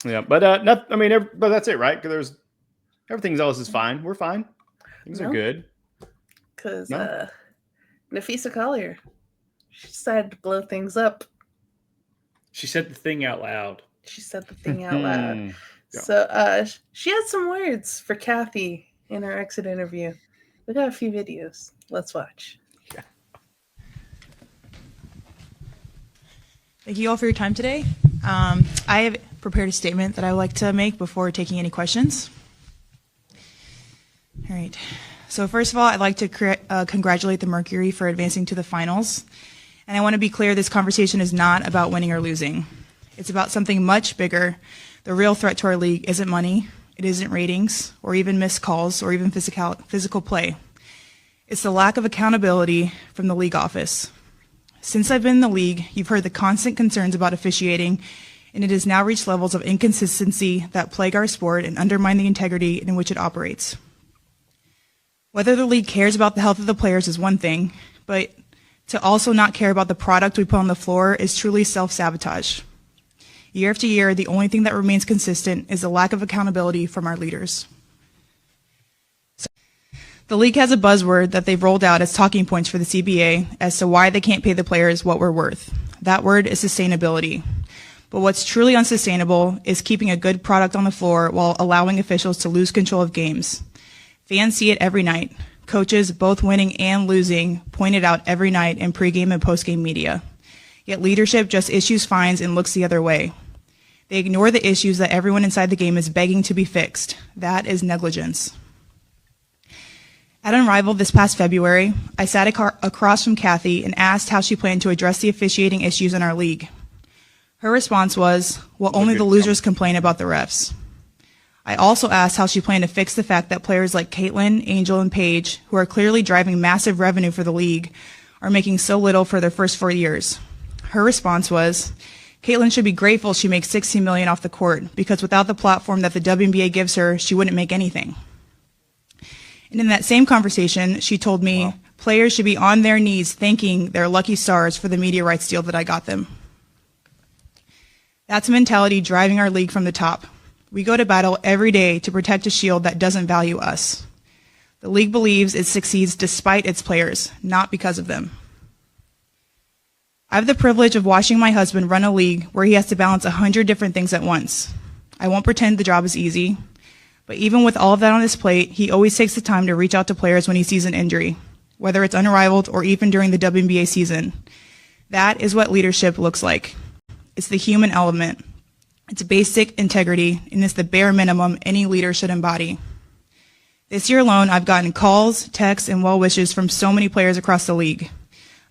Yeah, but not. I mean, but that's it, right? Because everything else is fine. We're fine. Things are No, good. because No. Napheesa Collier, she decided to blow things up. She said the thing out loud. She said the thing out loud. Yeah. So she had some words for Kathy in her exit interview. We got a few videos. Let's watch. Thank you all for your time today. I have prepared a statement that I would like to make before taking any questions. All right. So first of all, I'd like to congratulate the Mercury for advancing to the finals. And I want to be clear, this conversation is not about winning or losing. It's about something much bigger. The real threat to our league isn't money, it isn't ratings, or even missed calls, or even physical play. It's the lack of accountability from the league office. Since I've been in the league, you've heard the constant concerns about officiating, and it has now reached levels of inconsistency that plague our sport and undermine the integrity in which it operates. Whether the league cares about the health of the players is one thing, but to also not care about the product we put on the floor is truly self-sabotage. Year after year, the only thing that remains consistent is the lack of accountability from our leaders. The league has a buzzword that they've rolled out as talking points for the CBA as to why they can't pay the players what we're worth. That word is sustainability. But what's truly unsustainable is keeping a good product on the floor while allowing officials to lose control of games. Fans see it every night. Coaches, both winning and losing, point it out every night in pregame and postgame media. Yet leadership just issues fines and looks the other way. They ignore the issues that everyone inside the game is begging to be fixed. That is negligence. At Unrivaled this past February, I sat across from Kathy and asked how she planned to address the officiating issues in our league. Her response was, well, only the losers complain about the refs. I also asked how she planned to fix the fact that players like Caitlin, Angel, and Paige, who are clearly driving massive revenue for the league, are making so little for their first 4 years. Her response was, Caitlin should be grateful she makes $16 million off the court, because without the platform that the WNBA gives her, she wouldn't make anything. And in that same conversation, she told me players should be on their knees thanking their lucky stars for the media rights deal that I got them. That's a mentality driving our league from the top. We go to battle every day to protect a shield that doesn't value us. The league believes it succeeds despite its players, not because of them. I have the privilege of watching my husband run a league where he has to balance 100 different things at once. I won't pretend the job is easy, but even with all of that on his plate, he always takes the time to reach out to players when he sees an injury, whether it's Unrivaled or even during the WNBA season. That is what leadership looks like. It's the human element. It's basic integrity, and it's the bare minimum any leader should embody. This year alone, I've gotten calls, texts, and well wishes from so many players across the league.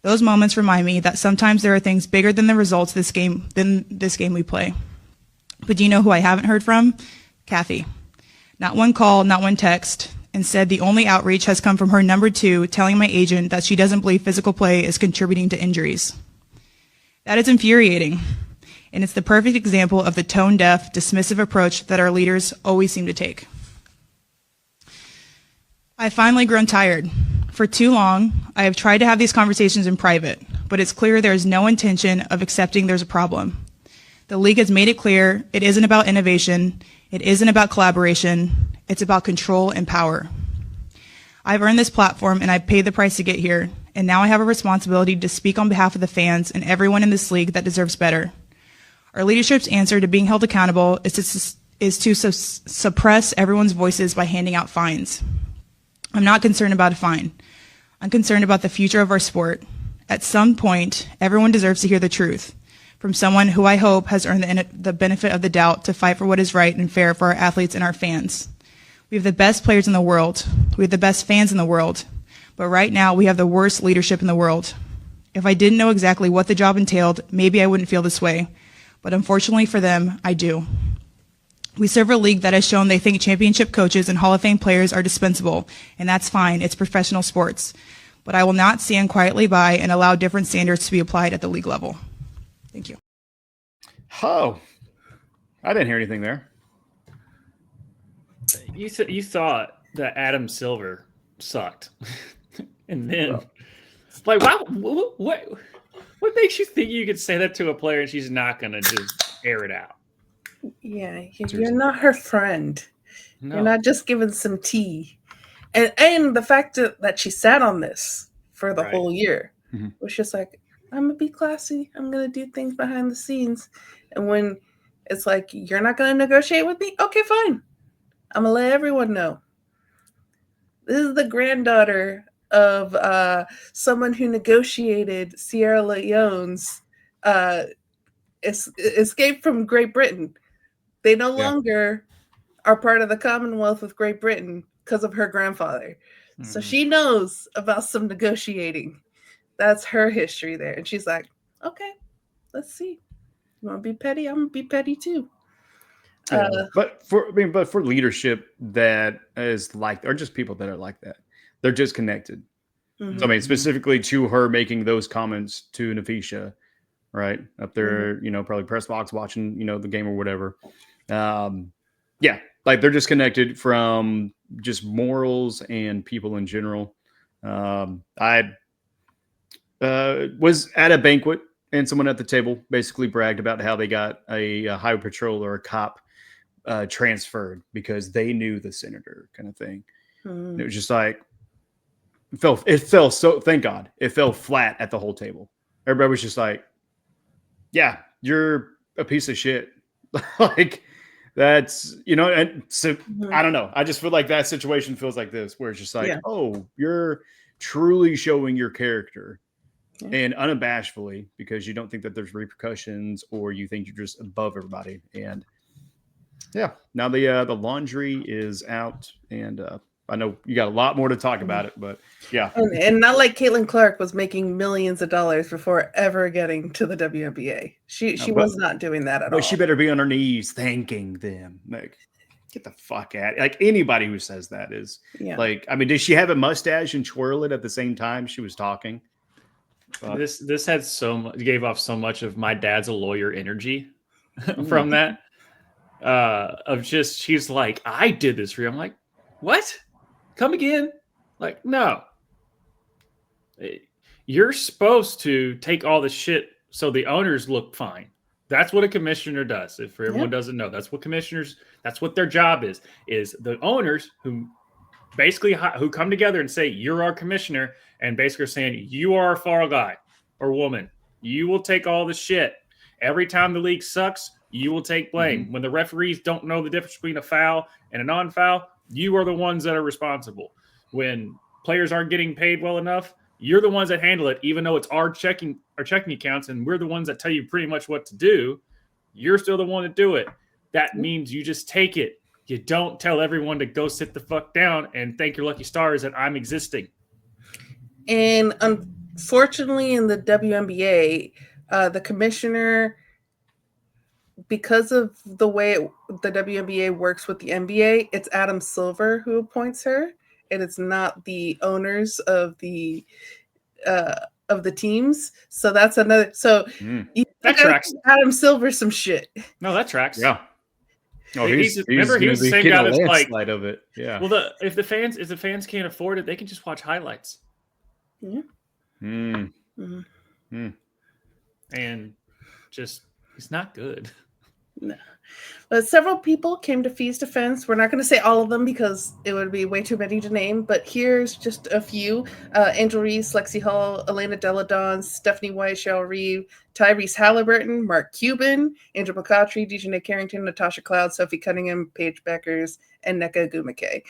Those moments remind me that sometimes there are things bigger than the results than this game we play. But do you know who I haven't heard from? Kathy. Not one call, not one text. Instead, the only outreach has come from her number 2 telling my agent that she doesn't believe physical play is contributing to injuries. That is infuriating. And it's the perfect example of the tone-deaf, dismissive approach that our leaders always seem to take. I've finally grown tired. For too long, I have tried to have these conversations in private, but it's clear there is no intention of accepting there's a problem. The league has made it clear it isn't about innovation, it isn't about collaboration, it's about control and power. I've earned this platform and I've paid the price to get here, and now I have a responsibility to speak on behalf of the fans and everyone in this league that deserves better. Our leadership's answer to being held accountable is to suppress everyone's voices by handing out fines. I'm not concerned about a fine. I'm concerned about the future of our sport. At some point, everyone deserves to hear the truth from someone who I hope has earned the benefit of the doubt to fight for what is right and fair for our athletes and our fans. We have the best players in the world. We have the best fans in the world. But right now, we have the worst leadership in the world. If I didn't know exactly what the job entailed, maybe I wouldn't feel this way. But unfortunately for them, I do. We serve a league that has shown they think championship coaches and Hall of Fame players are dispensable, and that's fine. It's professional sports. But I will not stand quietly by and allow different standards to be applied at the league level. Thank you. Oh, I didn't hear anything there. You thought that Adam Silver sucked, and then like, wow, what makes you think you could say that to a player and she's not going to just air it out? Yeah, Seriously. you're not her friend. No. You're not just giving some tea. And the fact that she sat on this for the Right. whole year Mhm. was just like, I'm gonna be classy. I'm gonna do things behind the scenes. And when it's like, you're not gonna negotiate with me, okay, fine. I'm gonna let everyone know. This is the granddaughter of someone who negotiated Sierra Leone's escape from Great Britain. They no Yeah. longer are part of the Commonwealth with Great Britain because of her grandfather. So Mhm. she knows about some negotiating. That's her history there. And she's like, okay, let's see. You want to be petty? I'm going to be petty too. Yeah. But for leadership that is like, or just people that are like that, they're disconnected. Mhm. So I mean, specifically to her making those comments to Napheesa, right up there, probably press box watching, the game or whatever. Yeah, like they're disconnected from just morals and people in general. I was at a banquet and someone at the table basically bragged about how they got a highway patrol or a cop transferred because they knew the senator, kind of thing. And it was just like it fell so, thank God it fell flat at the whole table. Everybody was just like, yeah, you're a piece of shit. Like that's, and so Mhm. I don't know. I just feel like that situation feels like this, where it's just like, Yeah. oh, you're truly showing your character Yeah. and unabashedly because you don't think that there's repercussions or you think you're just above everybody. And yeah, now the laundry is out, and I know you got a lot more to talk about it, but yeah. And not like Caitlin Clark was making millions of dollars before ever getting to the WNBA. She but- was not doing that at But all. she better be on her knees thanking them. Like, get the fuck out. Like, anybody who says that is Yeah. like, I mean, did she have a mustache and twirl it at the same time she was talking? This had gave off so much of my dad's a lawyer energy from that. Of just, she's like, I did this for you. I'm like, what? Come again? Like, no. You're supposed to take all the shit so the owners look fine. That's what a commissioner does. If everyone doesn't know, that's what commissioners, that's what their job is the owners who basically who come together and say, you're our commissioner, and basically are saying, you are a fall guy or woman. You will take all the shit. Every time the league sucks, you will take blame. When the referees don't know the difference between a foul and a non-foul, you are the ones that are responsible. When players aren't getting paid well enough, you're the ones that handle it, even though it's our checking accounts and we're the ones that tell you pretty much what to do. You're still the one to do it. That means you just take it. You don't tell everyone to go sit the fuck down and thank your lucky stars that I'm existing. And unfortunately, in the WNBA, the commissioner, because of the way the WNBA works with the NBA, it's Adam Silver who appoints her, and it's not the owners of the teams. So that's another. So you That tracks. Adam Silver some shit. No, that tracks. Yeah. Oh, Remember, he was the same getting guy a that's like, landslide of it. Yeah. well, if the fans can't afford it, they can just watch highlights. Yeah. And just, it's not good. No. But several people came to Fee's defense. We're not going to say all of them because it would be way too many to name, but here's just a few. Angel Reese, Lexi Hall, Elena Deladon, Stephanie White, Cheryl Reeve, Tyrese Halliburton, Mark Cuban, Angel McCautry, Dejanay Carrington, Natasha Cloud, Sophie Cunningham, Paige Beckers, and Nneka Ogwumike.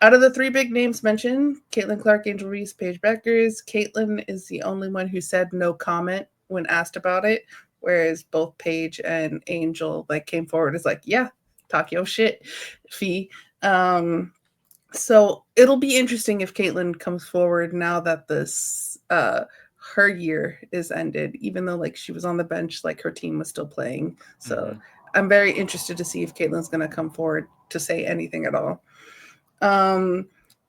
Out of the three big names mentioned, Caitlin Clark, Angel Reese, Paige Beckers, Caitlin is the only one who said no comment when asked about it, whereas both Paige and Angel came forward as yeah, talk your shit, Phee. So it'll be interesting if Caitlin comes forward now that this her year is ended, even though she was on the bench, her team was still playing. So I'm very interested to see if Caitlin's going to come forward to say anything at all.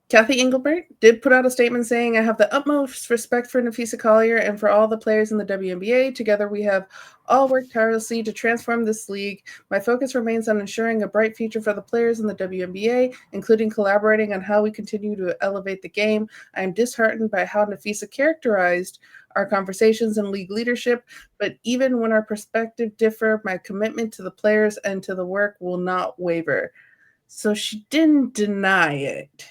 Kathy Engelbert did put out a statement saying, I have the utmost respect for Napheesa Collier and for all the players in the WNBA. Together, we have all worked tirelessly to transform this league. My focus remains on ensuring a bright future for the players in the WNBA, including collaborating on how we continue to elevate the game. I am disheartened by how Napheesa characterized our conversations and league leadership, but even when our perspectives differ, my commitment to the players and to the work will not waver. So she didn't deny it.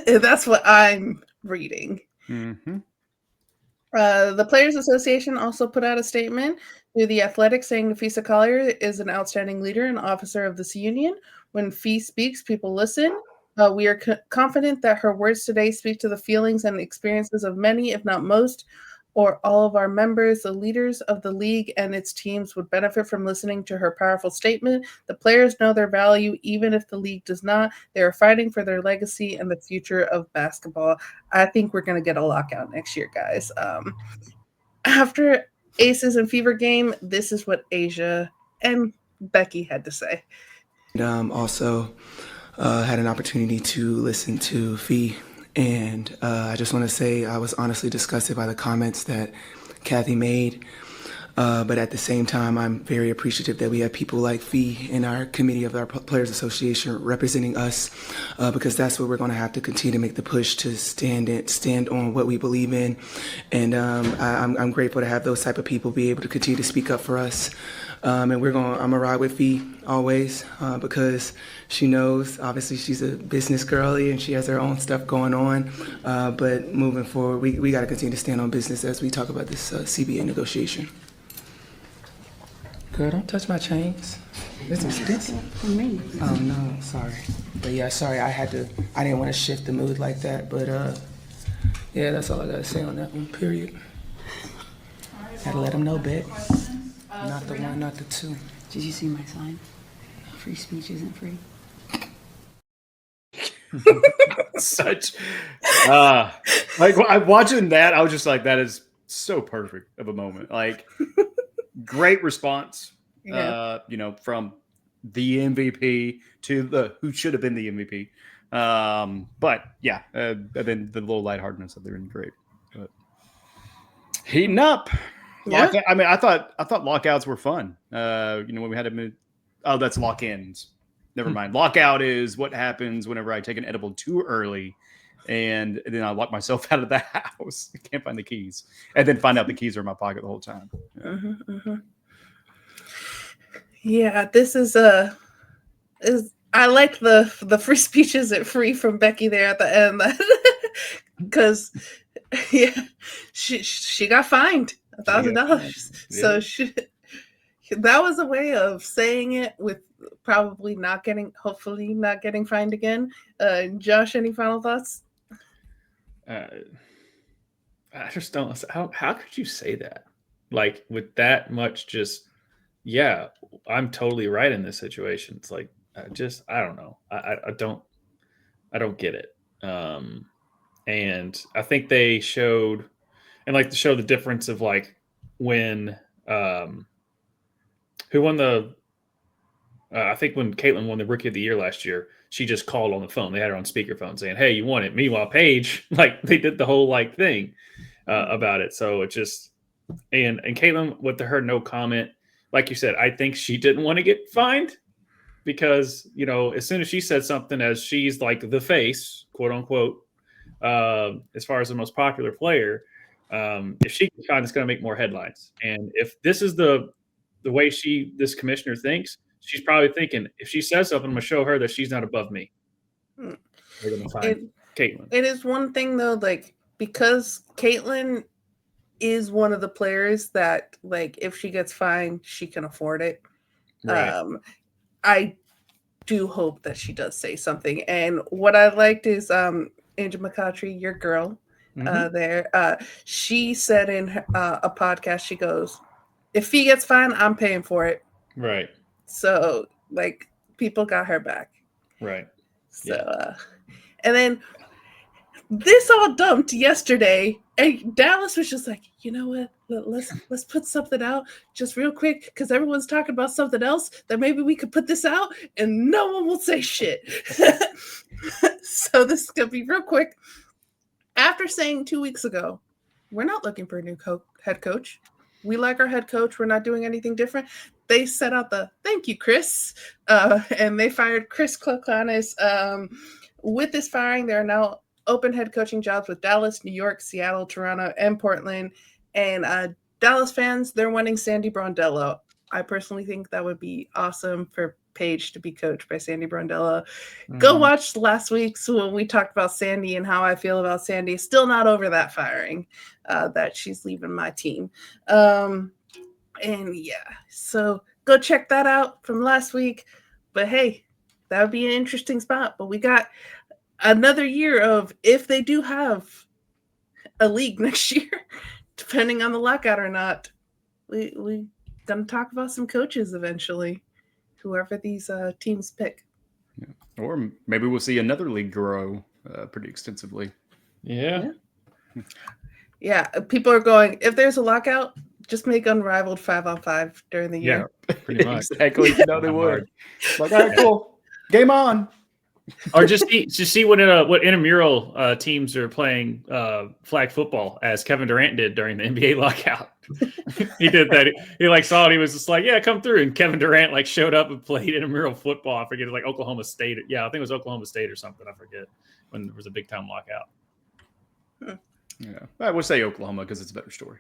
That's what I'm reading. Mm-hmm. The Players Association also put out a statement through the Athletic saying Napheesa Collier is an outstanding leader and officer of this union. When Phee speaks, people listen. We are confident that her words today speak to the feelings and experiences of many, if not most, or all of our members. The leaders of the league and its teams would benefit from listening to her powerful statement. The players know their value, even if the league does not. They are fighting for their legacy and the future of basketball. I think we're going to get a lockout next year, guys. After Aces and Fever game, this is what Asia and Becky had to say. Also had an opportunity to listen to Phee, and I just want to say I was honestly disgusted by the comments that Kathy made. But at the same time, I'm very appreciative that we have people like Phee in our committee of our Players Association representing us, because that's what we're going to have to continue to make the push to stand on what we believe in. And I'm grateful to have those type of people be able to continue to speak up for us. And I'm gonna ride with Phee always, because she knows, obviously she's a business girly and she has her own stuff going on. But moving forward, we got to continue to stand on business as we talk about this CBA negotiation. Girl, don't touch my chains. This is expensive. For me. Oh no, sorry. But yeah, sorry, I didn't want to shift the mood like that, but yeah, that's all I gotta say on that one, period. Had to let them know, babe. Not the one, not the two. Did you see my sign? Free speech isn't free. Such like I'm watching that, I was just like, that is so perfect of a moment. Like, great response. Yeah. From the MVP to the who should have been the MVP. But yeah, and then the little lightheartedness of they're great. But heating up. Yeah. I thought lockouts were fun. When we had them. Oh, that's lock-ins. Never mind. Lockout is what happens whenever I take an edible too early, and then I lock myself out of the house. I can't find the keys, and then find out the keys are in my pocket the whole time. Yeah, this is I like the free speech isn't free from Becky there at the end, because yeah, she got fined $1,000. So that was a way of saying it with probably hopefully not getting fined again. Josh, any final thoughts? I just don't. How could you say that? Like, with that much, just yeah, I'm totally right in this situation. It's like I don't know. I don't get it. And I think they showed, and like to show the difference of like when who won the. I think when Caitlin won the Rookie of the Year last year, she just called on the phone. They had her on speakerphone saying, "Hey, you won it." Meanwhile, Paige, like, they did the whole like thing about it. So it just and Caitlin with her no comment. Like you said, I think she didn't want to get fined because as soon as she said something, as she's like the face, quote unquote, as far as the most popular player, if she gets fined, it's going to make more headlines. And if this is the way this commissioner thinks. She's probably thinking, if she says something, I'm going to show her that she's not above me. They're going to find Caitlin. It is one thing, though, like, because Caitlin is one of the players that, like, if she gets fined, she can afford it. Right. I do hope that she does say something. And what I liked is Angel McCautry, your girl, there. She said in a podcast, she goes, if Phee gets fined, I'm paying for it. Right. So, like, people got her back. Right. So, and then this all dumped yesterday, and Dallas was just like, you know what? Let's put something out just real quick because everyone's talking about something else that maybe we could put this out and no one will say shit. So this is gonna be real quick. After saying 2 weeks ago, we're not looking for a new head coach. We like our head coach. We're not doing anything different. They set out the thank you, Chris, and they fired Chris Klokanis. With this firing, there are now open head coaching jobs with Dallas, New York, Seattle, Toronto, and Portland. And Dallas fans, they're wanting Sandy Brondello. I personally think that would be awesome for Paige to be coached by Sandy Brondello. Go watch last week's when we talked about Sandy and how I feel about Sandy. Still not over that firing, that she's leaving my team. And yeah, so go check that out from last week. But hey, that would be an interesting spot. But we got another year of, if they do have a league next year, depending on the lockout or not, we gonna talk about some coaches eventually, whoever these teams pick. Yeah. Or maybe we'll see another league grow pretty extensively. Yeah. People are going, if there's a lockout, just make Unrivaled 5-on-5 during the year. Yeah, pretty much. Exactly. No, they would. Like, all right, cool. Game on. Or just see what intramural teams are playing flag football, as Kevin Durant did during the NBA lockout. He did that. He like saw it. He was just like, "Yeah, come through." And Kevin Durant like showed up and played intramural football. I forget, like Oklahoma State. Yeah, I think it was Oklahoma State or something. I forget, when there was a big time lockout. Yeah, I would say Oklahoma because it's a better story.